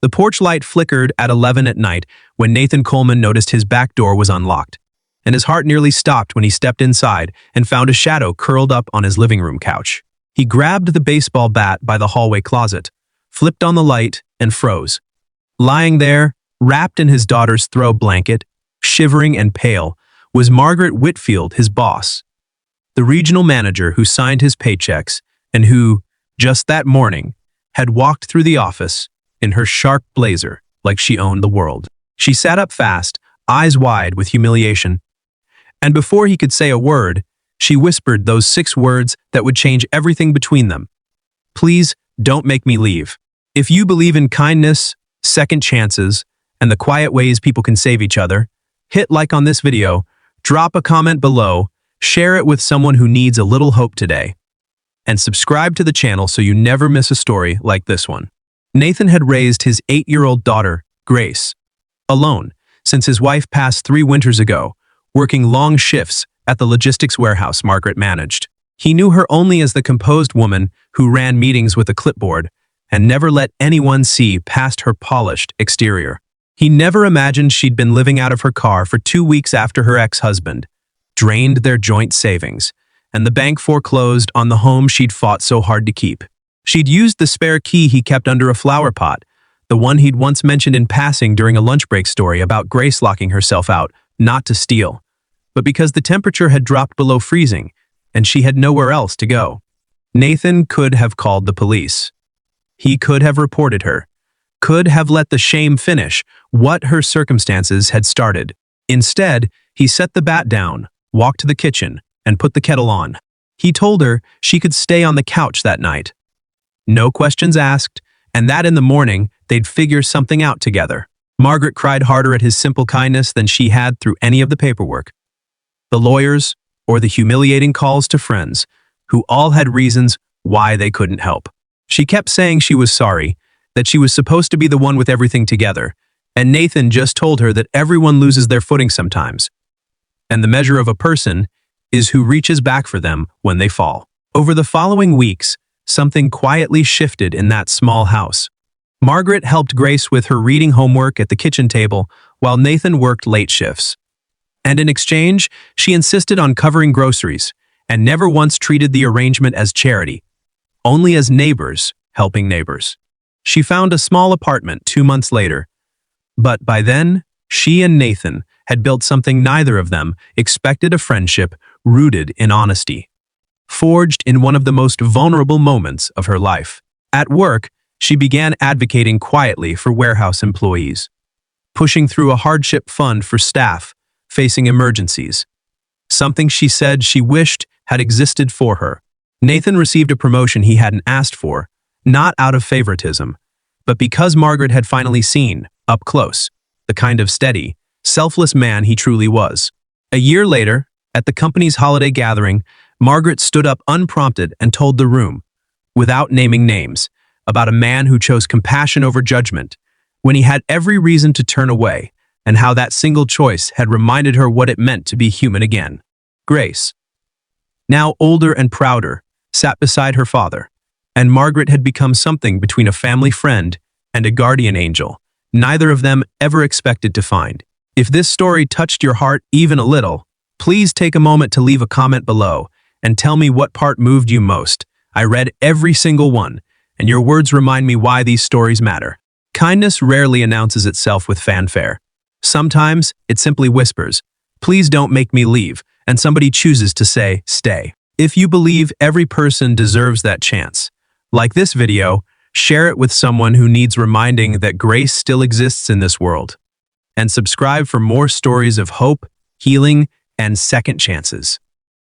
The porch light flickered at 11 at night when Nathan Coleman noticed his back door was unlocked, and his heart nearly stopped when he stepped inside and found a shadow curled up on his living room couch. He grabbed the baseball bat by the hallway closet, flipped on the light, and froze. Lying there, wrapped in his daughter's throw blanket, shivering and pale, was Margaret Whitfield, his boss, the regional manager who signed his paychecks and who, just that morning, had walked through the office in her sharp blazer like she owned the world. She sat up fast, eyes wide with humiliation, and before he could say a word, she whispered those 6 words that would change everything between them. "Please, don't make me leave. If you believe in kindness, second chances, and the quiet ways people can save each other, hit like on this video, drop a comment below, share it with someone who needs a little hope today, and subscribe to the channel so you never miss a story like this one." Nathan had raised his 8-year-old daughter, Grace, alone since his wife passed 3 winters ago, working long shifts at the logistics warehouse Margaret managed. He knew her only as the composed woman who ran meetings with a clipboard and never let anyone see past her polished exterior. He never imagined she'd been living out of her car for 2 weeks after her ex-husband drained their joint savings, and the bank foreclosed on the home she'd fought so hard to keep. She'd used the spare key he kept under a flower pot, the one he'd once mentioned in passing during a lunch break story about Grace locking herself out, not to steal, but because the temperature had dropped below freezing and she had nowhere else to go. Nathan could have called the police. He could have reported her, could have let the shame finish what her circumstances had started. Instead, he set the bat down, walked to the kitchen, and put the kettle on. He told her she could stay on the couch that night. No questions asked, and that in the morning, they'd figure something out together. Margaret cried harder at his simple kindness than she had through any of the paperwork, the lawyers, or the humiliating calls to friends, who all had reasons why they couldn't help. She kept saying she was sorry, that she was supposed to be the one with everything together, and Nathan just told her that everyone loses their footing sometimes, and the measure of a person is who reaches back for them when they fall. Over the following weeks, something quietly shifted in that small house. Margaret helped Grace with her reading homework at the kitchen table while Nathan worked late shifts. And in exchange, she insisted on covering groceries and never once treated the arrangement as charity, only as neighbors helping neighbors. She found a small apartment 2 months later, but by then, she and Nathan had built something neither of them expected, a friendship rooted in honesty, forged in one of the most vulnerable moments of her life. At work, she began advocating quietly for warehouse employees, pushing through a hardship fund for staff facing emergencies, something she said she wished had existed for her. Nathan received a promotion he hadn't asked for, not out of favoritism, but because Margaret had finally seen, up close, the kind of steady, selfless man he truly was. A year later, at the company's holiday gathering, Margaret stood up unprompted and told the room, without naming names, about a man who chose compassion over judgment when he had every reason to turn away, and how that single choice had reminded her what it meant to be human again. Grace, now older and prouder, sat beside her father, and Margaret had become something between a family friend and a guardian angel, neither of them ever expected to find. If this story touched your heart even a little, please take a moment to leave a comment below and tell me what part moved you most. I read every single one, and your words remind me why these stories matter. Kindness rarely announces itself with fanfare. Sometimes it simply whispers, "Please don't make me leave," and somebody chooses to say, "Stay." If you believe every person deserves that chance, like this video, share it with someone who needs reminding that grace still exists in this world. And subscribe for more stories of hope, healing, and second chances.